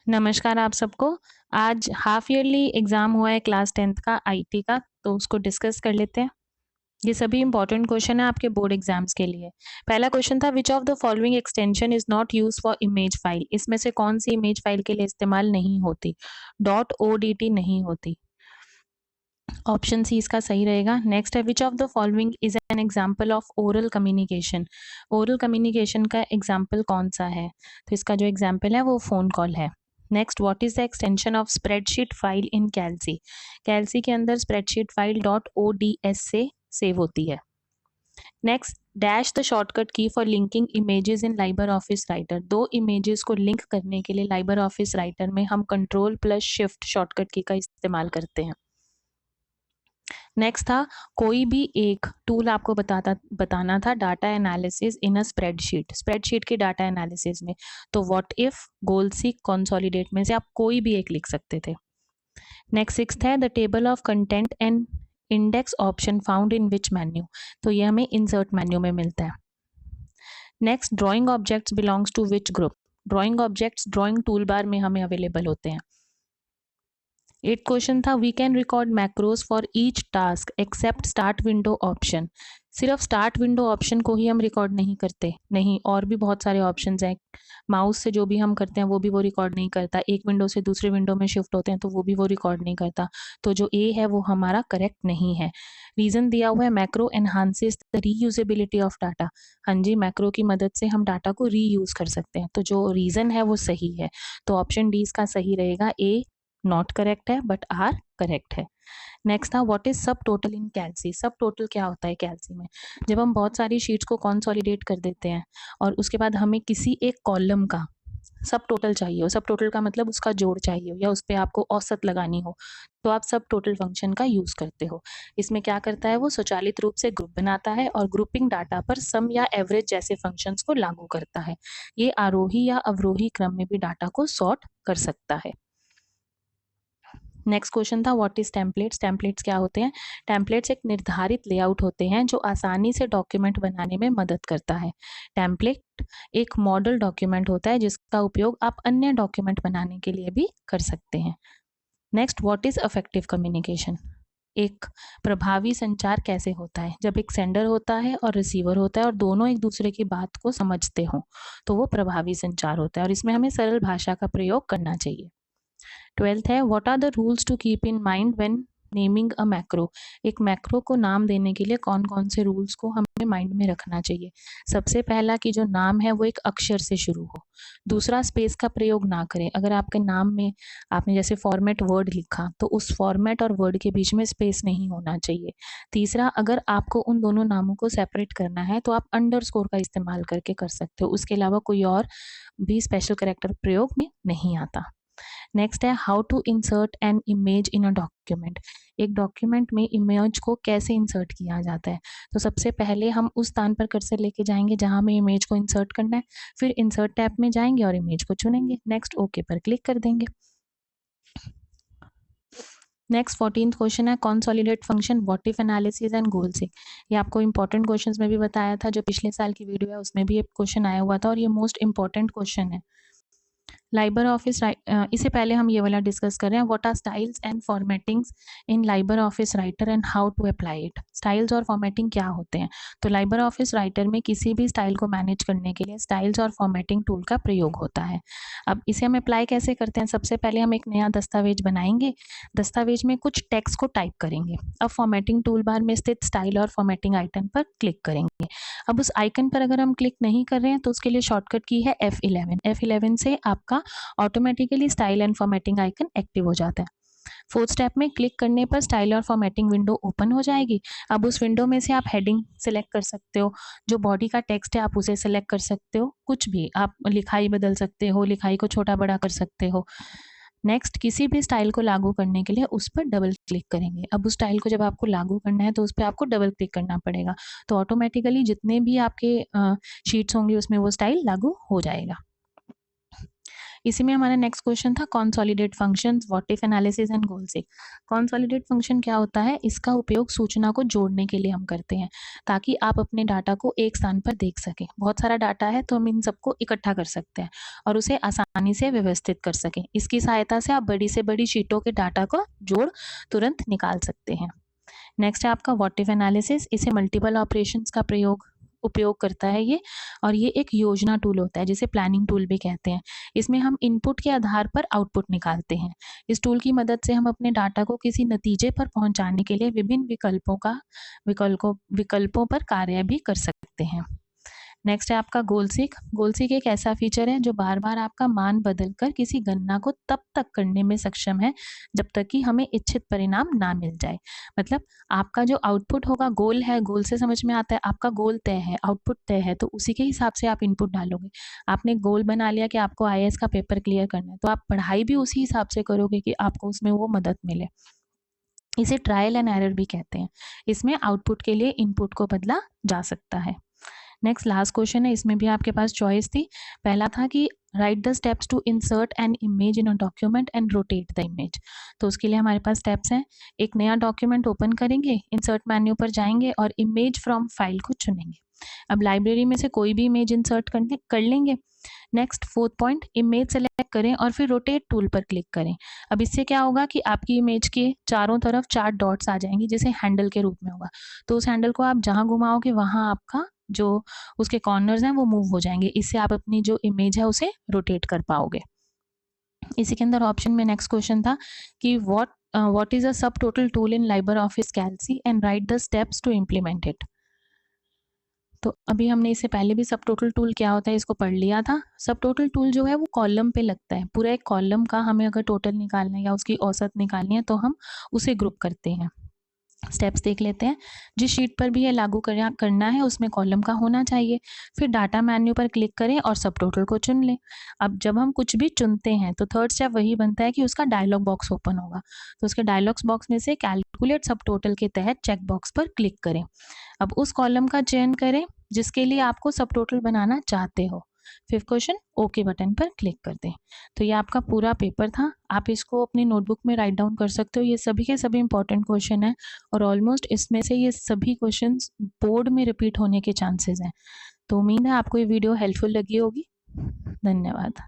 नमस्कार आप सबको। आज हाफ ईयरली एग्ज़ाम हुआ है क्लास 10th का आईटी का, तो उसको डिस्कस कर लेते हैं। ये सभी इम्पोर्टेंट क्वेश्चन है आपके बोर्ड एग्जाम्स के लिए। पहला क्वेश्चन था विच of the following extension is not used for image file. इसमें से कौन सी इमेज फाइल के लिए इस्तेमाल नहीं होती? डॉट ओडीटी नहीं होती। ऑप्शन सी इसका सही रहेगा। नेक्स्ट है which of the following is an example of oral communication. Oral communication का एग्जाम्पल कौन सा है? तो इसका जो एग्जाम्पल है वो फ़ोन कॉल है। Next what is the extension of spreadsheet file in Calc. Calc के अंदर स्प्रेडशीट फाइल डॉट ओडीएस से सेव होती है। Next dash the shortcut key for linking images in LibreOffice Writer. दो images को link करने के लिए लाइबर ऑफिस राइटर में हम कंट्रोल प्लस शिफ्ट शॉर्टकट की का इस्तेमाल करते हैं। नेक्स्ट था कोई भी एक टूल आपको बताना था data analysis in a spreadsheet की डाटा एनालिसिस में। तो what if, goal seek, consolidate में से आप कोई भी एक लिख सकते थे। नेक्स्ट सिक्स्थ है the table of content and index option found in which menu. तो ये हमें इंसर्ट मेन्यू में मिलता है। Next drawing objects belongs to which group. Drawing objects drawing toolbar में हमें अवेलेबल होते हैं। 8 क्वेश्चन था we can record macros for each task except start window option. सिर्फ स्टार्ट विंडो ऑप्शन को ही हम रिकॉर्ड नहीं करते, नहीं, और भी बहुत सारे ऑप्शंस हैं। माउस से जो भी हम करते हैं वो भी वो रिकॉर्ड नहीं करता। एक विंडो से दूसरे विंडो में शिफ्ट होते हैं तो वो भी वो रिकॉर्ड नहीं करता। तो जो ए है वो हमारा करेक्ट नहीं है। रीजन दिया हुआ है macro enhances the reusability of data. हाँ जी, मैक्रो की मदद से हम डाटा को रीयूज कर सकते हैं। तो जो रीजन है वो सही है। तो ऑप्शन डी इसका सही रहेगा। ए नॉट करेक्ट है बट आर करेक्ट है। नेक्स्ट था व्हाट इज सब टोटल इन कैलसी। सब टोटल क्या होता है कैलसी में? जब हम बहुत सारी शीट्स को कंसोलिडेट कर देते हैं और उसके बाद हमें किसी एक कॉलम का सब टोटल चाहिए हो, सब टोटल का मतलब उसका जोड़ चाहिए हो या उस पर आपको औसत लगानी हो, तो आप सब टोटल फंक्शन का यूज करते हो। इसमें क्या करता है वो स्वचालित रूप से ग्रुप बनाता है और ग्रुपिंग डाटा पर सम या एवरेज जैसे फंक्शंस को लागू करता है। ये आरोही या अवरोही क्रम में भी डाटा को सॉर्ट कर सकता है। नेक्स्ट क्वेश्चन था व्हाट इज टेम्पलेट्स। टेम्पलेट्स क्या होते हैं? टेम्पलेट्स एक निर्धारित लेआउट होते हैं जो आसानी से डॉक्यूमेंट बनाने में मदद करता है। टेम्पलेट एक मॉडल डॉक्यूमेंट होता है जिसका उपयोग आप अन्य डॉक्यूमेंट बनाने के लिए भी कर सकते हैं। Next what is affective communication. एक प्रभावी संचार कैसे होता है? जब एक सेंडर होता है और रिसीवर होता है और दोनों एक दूसरे की बात को समझते हो तो वो प्रभावी संचार होता है और इसमें हमें सरल भाषा का प्रयोग करना चाहिए। 12th है what are the rules to keep in mind when naming a macro. एक मैक्रो को नाम देने के लिए कौन कौन से रूल्स को हमें माइंड में रखना चाहिए? सबसे पहला कि जो नाम है वो एक अक्षर से शुरू हो। दूसरा, स्पेस का प्रयोग ना करें। अगर आपके नाम में आपने जैसे फॉर्मेट वर्ड लिखा तो उस फॉर्मेट और वर्ड के बीच में स्पेस नहीं होना चाहिए। तीसरा, अगर आपको उन दोनों नामों को सेपरेट करना है तो आप अंडरस्कोर का इस्तेमाल करके कर सकते हो। उसके अलावा कोई और भी स्पेशल कैरेक्टर प्रयोग में नहीं आता। नेक्स्ट है how to insert an image in a document. एक डॉक्यूमेंट में इमेज को कैसे इंसर्ट किया जाता है? तो सबसे पहले हम उस स्थान पर कर्सर लेके जाएंगे जहां हमें इमेज को इंसर्ट करना है, फिर इंसर्ट टैब में जाएंगे और इमेज को चुनेंगे। नेक्स्ट ओके पर क्लिक कर देंगे। नेक्स्ट 14th क्वेश्चन है consolidate function, what if analysis and goal seek. ये आपको इंपॉर्टेंट क्वेश्चंस में भी बताया था, जो पिछले साल की वीडियो है उसमें भी एक क्वेश्चन आया हुआ था और ये मोस्ट इंपॉर्टेंट क्वेश्चन है। लाइबर ऑफिस इससे पहले हम ये वाला डिस्कस कर रहे हैं what are styles and formattings in LibreOffice Writer and how to apply it. Styles और फॉर्मेटिंग क्या होते हैं? तो लाइबर ऑफिस राइटर में किसी भी स्टाइल को मैनेज करने के लिए स्टाइल्स और फॉर्मेटिंग टूल का प्रयोग होता है। अब इसे हम अप्लाई कैसे करते हैं? सबसे पहले हम एक नया दस्तावेज बनाएंगे, दस्तावेज में कुछ टेक्स्ट को टाइप करेंगे। अब फॉर्मेटिंग टूल बार में स्थित स्टाइल और फॉर्मेटिंग आइकन पर क्लिक करेंगे। अब उस आइकन पर अगर हम क्लिक नहीं कर रहे हैं तो उसके लिए शॉर्टकट की है F11। F11 से आपका automatically style and formatting icon active हो जाता है। फोर्थ स्टेप में क्लिक करने पर स्टाइल और फॉर्मेटिंग विंडो ओपन हो जाएगी। अब उस विंडो में से आप हेडिंग सेलेक्ट कर सकते हो, जो बॉडी का टेक्स्ट है आप उसे सेलेक्ट कर सकते हो, कुछ भी आप लिखाई बदल सकते हो, लिखाई को छोटा बड़ा कर सकते हो। नेक्स्ट किसी भी स्टाइल को लागू करने के लिए उस पर डबल क्लिक करेंगे। अब उस स्टाइल को जब आपको लागू करना है तो उस पर आपको डबल क्लिक करना पड़ेगा, तो ऑटोमेटिकली जितने भी आपके शीट्स होंगे उसमें वो स्टाइल लागू हो जाएगा। इसी में हमारा नेक्स्ट क्वेश्चन था consolidate functions, what if analysis and goal seek. Consolidate function क्या होता है? इसका उपयोग सूचना को जोड़ने के लिए हम करते हैं ताकि आप अपने डाटा को एक स्थान पर देख सकें। बहुत सारा डाटा है तो हम इन सबको इकट्ठा कर सकते हैं और उसे आसानी से व्यवस्थित कर सकें। इसकी सहायता से आप बड़ी से बड़ी शीटों के डाटा को जोड़ तुरंत निकाल सकते हैं। नेक्स्ट है आपका व्हाट इफ एनालिसिस। इसे मल्टीपल ऑपरेशंस का उपयोग करता है ये, और ये एक योजना टूल होता है जिसे प्लानिंग टूल भी कहते हैं। इसमें हम इनपुट के आधार पर आउटपुट निकालते हैं। इस टूल की मदद से हम अपने डाटा को किसी नतीजे पर पहुंचाने के लिए विभिन्न विकल्पों पर कार्य भी कर सकते हैं। नेक्स्ट है आपका गोल सीक। गोल सीक एक ऐसा फीचर है जो बार बार आपका मान बदलकर किसी गणना को तब तक करने में सक्षम है जब तक कि हमें इच्छित परिणाम ना मिल जाए। मतलब आपका जो आउटपुट होगा, गोल है, गोल से समझ में आता है आपका गोल तय है, आउटपुट तय है, तो उसी के हिसाब से आप इनपुट डालोगे। आपने गोल बना लिया कि आपको आईएएस का पेपर क्लियर करना है, तो आप पढ़ाई भी उसी हिसाब से करोगे कि आपको उसमें वो मदद मिले। इसे ट्रायल एंड एरर भी कहते हैं। इसमें आउटपुट के लिए इनपुट को बदला जा सकता है। नेक्स्ट लास्ट क्वेश्चन है, इसमें भी आपके पास चॉइस थी। पहला था कि write the steps to insert an image in a document and rotate the image. तो उसके लिए हमारे पास स्टेप्स हैं। एक नया डॉक्यूमेंट ओपन करेंगे, इंसर्ट मेन्यू पर जाएंगे और इमेज फ्रॉम फाइल को चुनेंगे। अब लाइब्रेरी में से कोई भी इमेज इंसर्ट कर लेंगे। Next fourth point, image select करें और फिर रोटेट टूल पर क्लिक करें। अब इससे क्या होगा कि आपकी इमेज के चारों तरफ 4 डॉट्स आ जाएंगी, जैसे हैंडल के रूप में होगा। तो उस हैंडल को आप जहां घुमाओगे वहां आपका जो उसके कॉर्नर्स हैं वो मूव हो जाएंगे। इससे आप अपनी जो इमेज है उसे रोटेट कर पाओगे। इसी के अंदर ऑप्शन में नेक्स्ट क्वेश्चन था कि what is a subtotal tool in LibreOffice Calc and write the steps to implement it. तो अभी हमने इससे पहले भी सब टोटल टूल क्या होता है इसको पढ़ लिया था। सब टोटल टूल जो है वो कॉलम पे लगता है। पूरा एक कॉलम का हमें अगर टोटल निकालना है या उसकी औसत निकालनी है तो हम उसे ग्रुप करते हैं। स्टेप्स देख लेते हैं। जिस शीट पर भी ये लागू करना है उसमें कॉलम का होना चाहिए। फिर डाटा मेन्यू पर क्लिक करें और सब टोटल को चुन लें। अब जब हम कुछ भी चुनते हैं तो थर्ड स्टेप वही बनता है कि उसका डायलॉग बॉक्स ओपन होगा। तो उसके डायलॉग्स बॉक्स में से कैलकुलेट सब टोटल के तहत चेक बॉक्स पर क्लिक करें। अब उस कॉलम का चयन करें जिसके लिए आपको सब टोटल बनाना चाहते हो। फिफ्थ क्वेश्चन, ओके बटन पर क्लिक कर दें। तो ये आपका पूरा पेपर था। आप इसको अपनी नोटबुक में राइट डाउन कर सकते हो। ये सभी के सभी इंपॉर्टेंट क्वेश्चन है और ऑलमोस्ट इसमें से ये सभी क्वेश्चंस बोर्ड में रिपीट होने के चांसेस हैं। तो उम्मीद है आपको ये वीडियो हेल्पफुल लगी होगी। धन्यवाद।